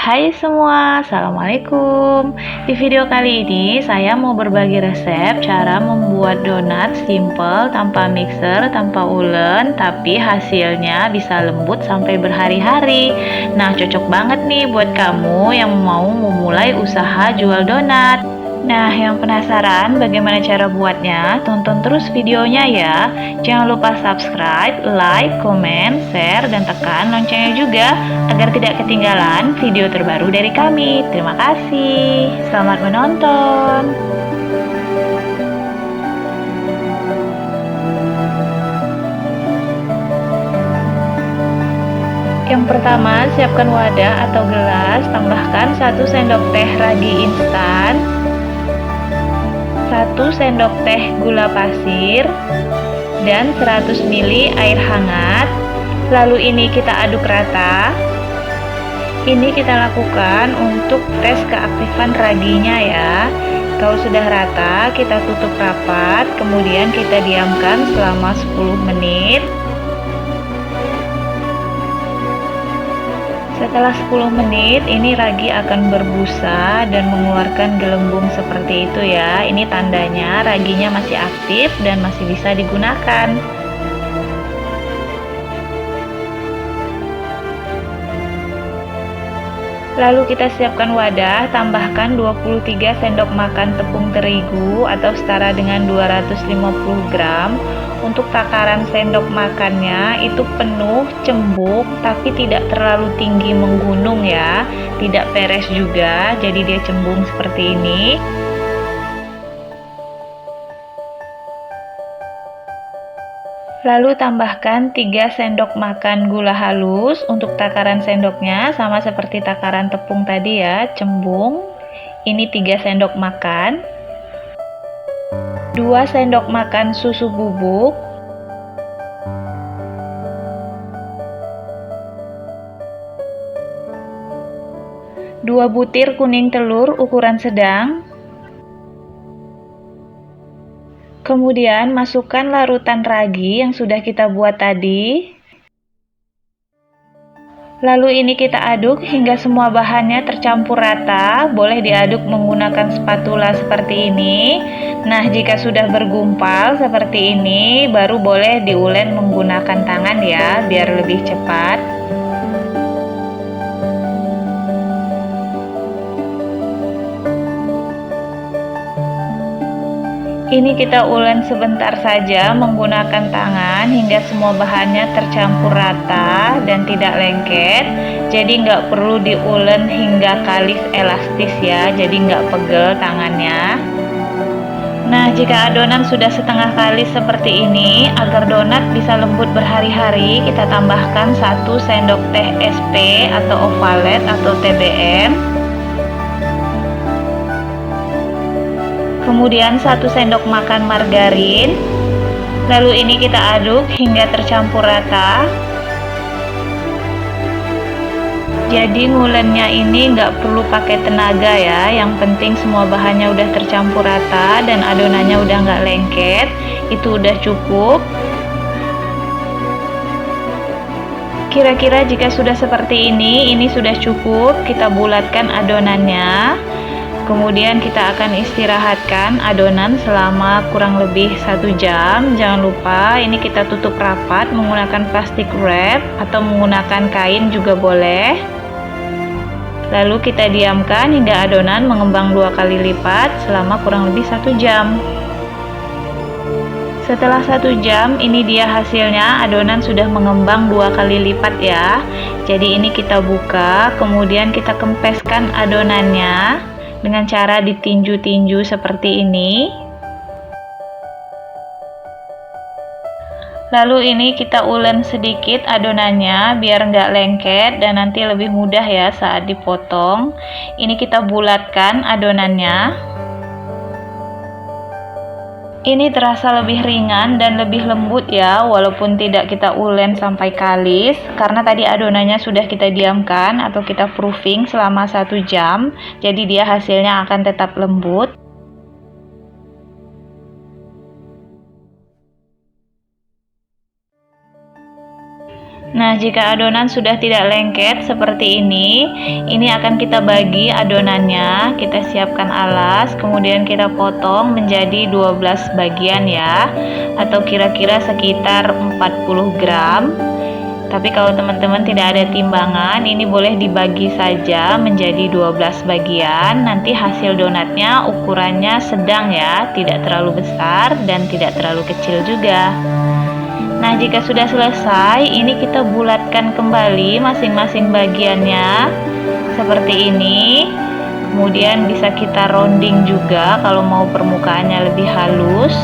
Hai semua, Assalamualaikum. Di video kali ini saya mau berbagi resep cara membuat donat simple tanpa mixer, tanpa ulen, tapi hasilnya bisa lembut sampai berhari-hari. Nah, cocok banget nih buat kamu yang mau memulai usaha jual donat. Nah, yang penasaran bagaimana cara buatnya? Tonton terus videonya ya. Jangan lupa subscribe, like, komen, share, dan tekan loncengnya juga agar tidak ketinggalan video terbaru dari kami. Terima kasih. Selamat menonton. Yang pertama, siapkan wadah atau gelas, tambahkan 1 sendok teh ragi instan, 1 sendok teh gula pasir, dan 100 ml air hangat. Lalu ini kita aduk rata. Ini kita lakukan untuk tes keaktifan raginya ya. Kalau sudah rata, kita tutup rapat, kemudian kita diamkan selama 10 menit. Setelah 10 menit, ini ragi akan berbusa dan mengeluarkan gelembung seperti itu ya. Ini tandanya raginya masih aktif dan masih bisa digunakan. Lalu kita siapkan wadah, tambahkan 23 sendok makan tepung terigu atau setara dengan 250 gram. Untuk takaran sendok makannya itu penuh, cembung, tapi tidak terlalu tinggi menggunung ya. Tidak peres juga, jadi dia cembung seperti ini. Lalu tambahkan 3 sendok makan gula halus. Untuk takaran sendoknya sama seperti takaran tepung tadi ya, cembung. Ini 3 sendok makan. 2 sendok makan susu bubuk. 2 butir kuning telur ukuran sedang. Kemudian masukkan larutan ragi yang sudah kita buat tadi. Lalu ini kita aduk hingga semua bahannya tercampur rata. Boleh diaduk menggunakan spatula seperti ini. Nah, jika sudah bergumpal seperti ini, baru boleh diulen menggunakan tangan ya, biar lebih cepat. Ini kita ulen sebentar saja menggunakan tangan hingga semua bahannya tercampur rata dan tidak lengket. Jadi nggak perlu diulen hingga kalis elastis ya, jadi nggak pegel tangannya. Nah, jika adonan sudah setengah kalis seperti ini, agar donat bisa lembut berhari-hari, kita tambahkan 1 sendok teh SP atau ovalet atau TBM. Kemudian 1 sendok makan margarin. Lalu ini kita aduk hingga tercampur rata. Jadi ngulennya ini nggak perlu pakai tenaga ya. Yang penting semua bahannya udah tercampur rata dan adonannya udah nggak lengket. Itu udah cukup. Kira-kira jika sudah seperti ini sudah cukup. Kita bulatkan adonannya. Kemudian kita akan istirahatkan adonan selama kurang lebih 1 jam. Jangan lupa ini kita tutup rapat menggunakan plastik wrap atau menggunakan kain juga boleh. Lalu kita diamkan hingga adonan mengembang 2 kali lipat selama kurang lebih 1 jam. Setelah 1 jam, ini dia hasilnya, adonan sudah mengembang 2 kali lipat ya. Jadi ini kita buka, kemudian kita kempeskan adonannya dengan cara ditinju-tinju seperti ini. Lalu ini kita ulen sedikit adonannya biar nggak lengket dan nanti lebih mudah ya saat dipotong. Ini kita bulatkan adonannya. Ini terasa lebih ringan dan lebih lembut ya, walaupun tidak kita ulen sampai kalis, karena tadi adonannya sudah kita diamkan atau kita proofing selama 1 jam, jadi dia hasilnya akan tetap lembut. Nah, jika adonan sudah tidak lengket seperti ini akan kita bagi adonannya. Kita siapkan alas, kemudian kita potong menjadi 12 bagian ya, atau kira-kira sekitar 40 gram. Tapi kalau teman-teman tidak ada timbangan, ini boleh dibagi saja menjadi 12 bagian. Nanti hasil donatnya ukurannya sedang ya, tidak terlalu besar dan tidak terlalu kecil juga. Nah, jika sudah selesai, ini kita bulatkan kembali masing-masing bagiannya seperti ini. Kemudian bisa kita rounding juga kalau mau permukaannya lebih halus.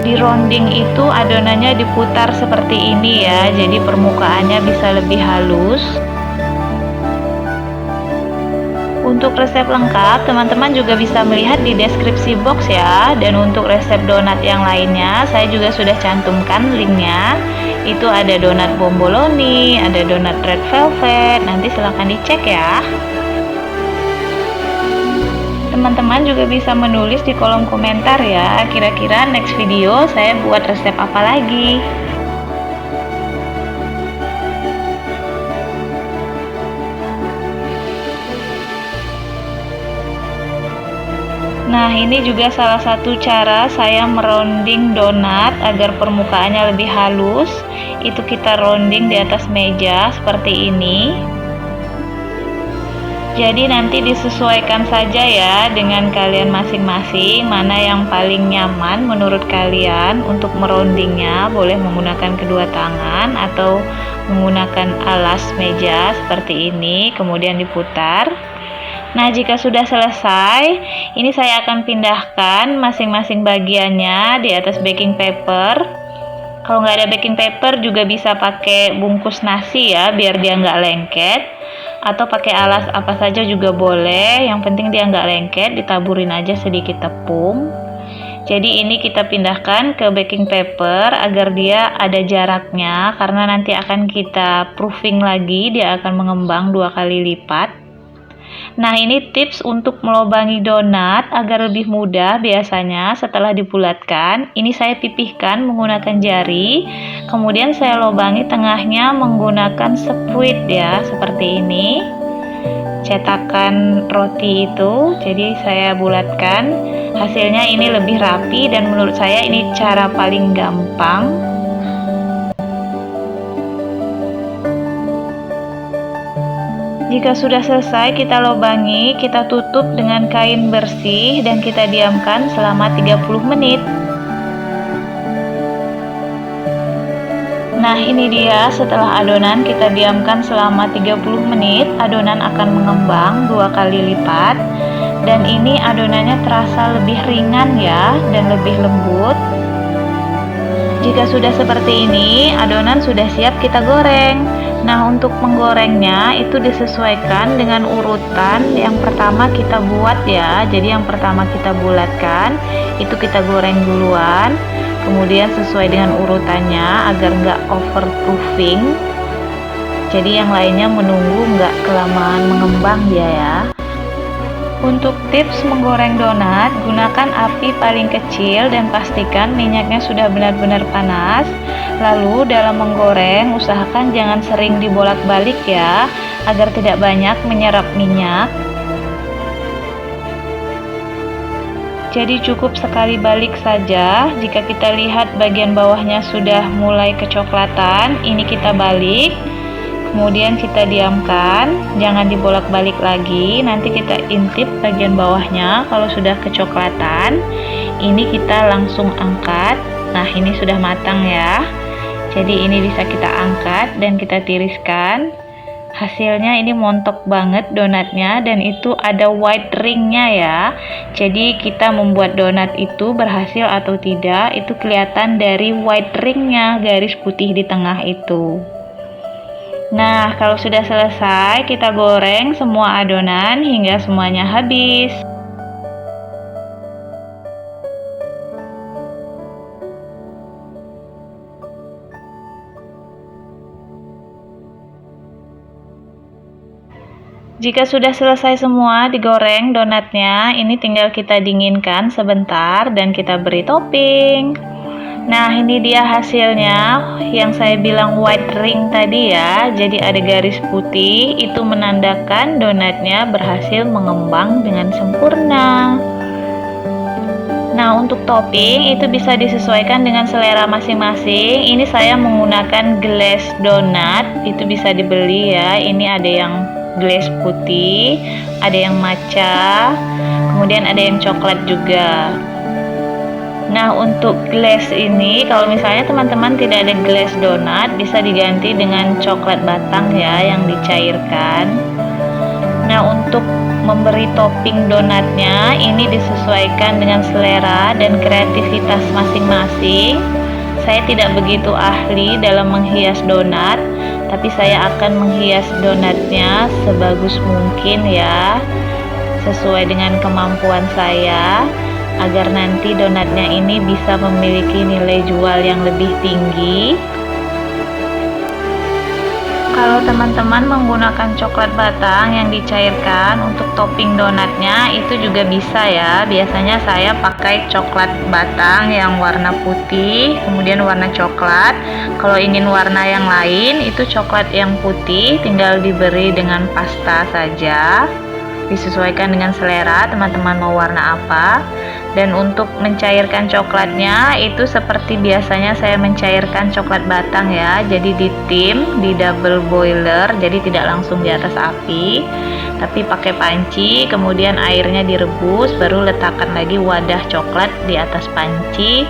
Di rounding itu adonannya diputar seperti ini ya, jadi permukaannya bisa lebih halus. Untuk resep lengkap, teman-teman juga bisa melihat di deskripsi box ya. Dan untuk resep donat yang lainnya, saya juga sudah cantumkan linknya. Itu ada donat bomboloni, ada donat red velvet, nanti silahkan dicek ya. Teman-teman juga bisa menulis di kolom komentar ya, kira-kira next video saya buat resep apa lagi. Nah, ini juga salah satu cara saya merounding donat agar permukaannya lebih halus. Itu kita rounding di atas meja seperti ini. Jadi nanti disesuaikan saja ya dengan kalian masing-masing, mana yang paling nyaman menurut kalian untuk meroundingnya. Boleh menggunakan kedua tangan atau menggunakan alas meja seperti ini, kemudian diputar. Nah, jika sudah selesai, ini saya akan pindahkan masing-masing bagiannya di atas baking paper. Kalau nggak ada baking paper juga bisa pakai bungkus nasi ya, biar dia nggak lengket. Atau pakai alas apa saja juga boleh, yang penting dia nggak lengket, ditaburin aja sedikit tepung. Jadi ini kita pindahkan ke baking paper agar dia ada jaraknya, karena nanti akan kita proofing lagi, dia akan mengembang 2 kali lipat. Nah, ini tips untuk melubangi donat agar lebih mudah. Biasanya setelah dibulatkan, ini saya pipihkan menggunakan jari, kemudian saya lubangi tengahnya menggunakan spuit ya, seperti ini. Cetakan roti itu, jadi saya bulatkan. Hasilnya ini lebih rapi dan menurut saya ini cara paling gampang. Jika sudah selesai kita lubangi, kita tutup dengan kain bersih dan kita diamkan selama 30 menit. Nah, ini dia setelah adonan kita diamkan selama 30 menit, adonan akan mengembang 2 kali lipat. Dan ini adonannya terasa lebih ringan ya dan lebih lembut. Jika sudah seperti ini, adonan sudah siap kita goreng. Nah, untuk menggorengnya itu disesuaikan dengan urutan. Yang pertama kita buat ya, jadi yang pertama kita bulatkan, itu kita goreng duluan. Kemudian sesuai dengan urutannya agar nggak overproofing. Jadi yang lainnya menunggu nggak kelamaan mengembang dia ya. Untuk tips menggoreng donat, gunakan api paling kecil dan pastikan minyaknya sudah benar-benar panas. Lalu dalam menggoreng, usahakan jangan sering dibolak-balik ya, agar tidak banyak menyerap minyak. Jadi cukup sekali balik saja. Jika kita lihat bagian bawahnya sudah mulai kecoklatan, ini kita balik. Kemudian kita diamkan, jangan dibolak-balik lagi. Nanti kita intip bagian bawahnya. Kalau sudah kecoklatan, ini kita langsung angkat. Nah, ini sudah matang ya. Jadi ini bisa kita angkat dan kita tiriskan. Hasilnya ini montok banget donatnya dan itu ada white ringnya ya. Jadi kita membuat donat itu berhasil atau tidak, itu kelihatan dari white ringnya, garis putih di tengah itu. Nah, kalau sudah selesai, kita goreng semua adonan hingga semuanya habis. Jika sudah selesai semua digoreng donatnya, ini tinggal kita dinginkan sebentar dan kita beri topping. Nah, ini dia hasilnya yang saya bilang white ring tadi ya. Jadi ada garis putih, itu menandakan donatnya berhasil mengembang dengan sempurna. Nah, untuk topping itu bisa disesuaikan dengan selera masing-masing. Ini saya menggunakan glaze donat, itu bisa dibeli ya. Ini ada yang glaze putih, ada yang matcha, kemudian ada yang coklat juga. Nah, untuk glaze ini kalau misalnya teman-teman tidak ada glaze donat, bisa diganti dengan coklat batang ya yang dicairkan. Nah, untuk memberi topping donatnya ini disesuaikan dengan selera dan kreativitas masing-masing. Saya tidak begitu ahli dalam menghias donat, tapi saya akan menghias donatnya sebagus mungkin ya, sesuai dengan kemampuan saya, agar nanti donatnya ini bisa memiliki nilai jual yang lebih tinggi. Kalau teman-teman menggunakan coklat batang yang dicairkan untuk topping donatnya itu juga bisa ya. Biasanya saya pakai coklat batang yang warna putih, kemudian warna coklat. Kalau ingin warna yang lain itu coklat yang putih tinggal diberi dengan pasta saja. Disesuaikan dengan selera teman-teman mau warna apa. Dan untuk mencairkan coklatnya itu seperti biasanya saya mencairkan coklat batang ya, jadi ditim di double boiler, jadi tidak langsung di atas api tapi pakai panci, kemudian airnya direbus, baru letakkan lagi wadah coklat di atas panci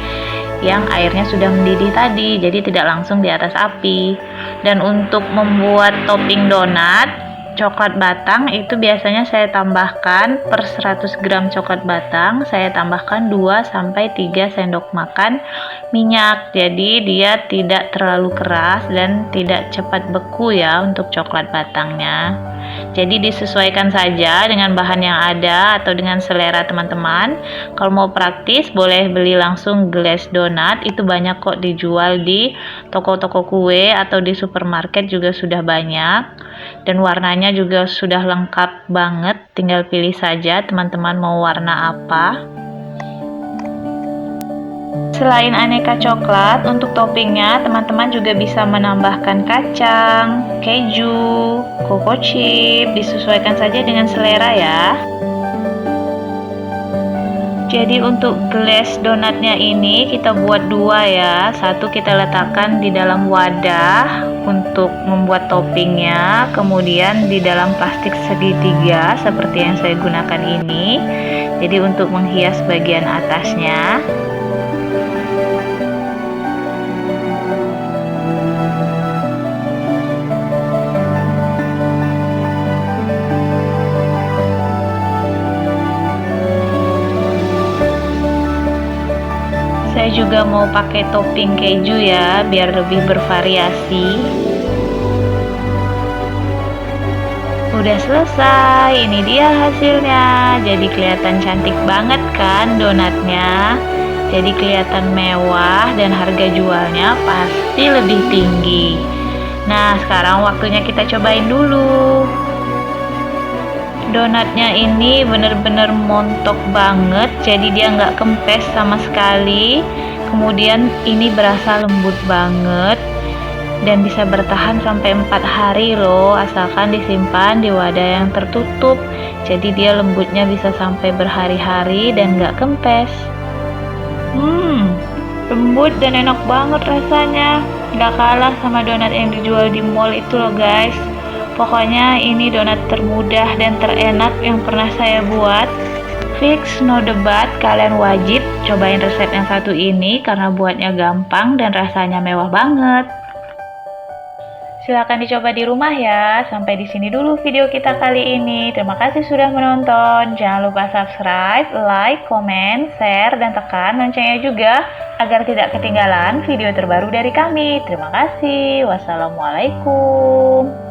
yang airnya sudah mendidih tadi, jadi tidak langsung di atas api. Dan untuk membuat topping donat coklat batang itu biasanya saya tambahkan per 100 gram coklat batang saya tambahkan 2-3 sendok makan minyak, jadi dia tidak terlalu keras dan tidak cepat beku ya untuk coklat batangnya. Jadi disesuaikan saja dengan bahan yang ada atau dengan selera teman-teman. Kalau mau praktis boleh beli langsung glaze donat, itu banyak kok dijual di toko-toko kue atau di supermarket juga sudah banyak, dan warnanya juga sudah lengkap banget, tinggal pilih saja teman-teman mau warna apa. Selain aneka coklat, untuk toppingnya teman-teman juga bisa menambahkan kacang, keju, cocoa chip, disesuaikan saja dengan selera ya. Jadi untuk glaze donatnya ini kita buat 2 ya, satu kita letakkan di dalam wadah untuk membuat toppingnya, kemudian di dalam plastik segitiga seperti yang saya gunakan ini, jadi untuk menghias bagian atasnya. Saya juga mau pakai topping keju ya, biar lebih bervariasi. Udah selesai, ini dia hasilnya. Jadi kelihatan cantik banget kan donatnya. Jadi kelihatan mewah dan harga jualnya pasti lebih tinggi. Nah, sekarang waktunya kita cobain dulu. Donatnya ini bener-bener montok banget, jadi dia nggak kempes sama sekali. Kemudian ini berasa lembut banget dan bisa bertahan sampai 4 hari loh, asalkan disimpan di wadah yang tertutup. Jadi dia lembutnya bisa sampai berhari-hari dan nggak kempes. Lembut dan enak banget rasanya, nggak kalah sama donat yang dijual di mall itu loh guys. Pokoknya ini donat termudah dan terenak yang pernah saya buat. Fix, no debat, kalian wajib cobain resep yang satu ini karena buatnya gampang dan rasanya mewah banget. Silahkan dicoba di rumah ya. Sampai di sini dulu video kita kali ini. Terima kasih sudah menonton. Jangan lupa subscribe, like, komen, share, dan tekan loncengnya juga agar tidak ketinggalan video terbaru dari kami. Terima kasih. Wassalamualaikum.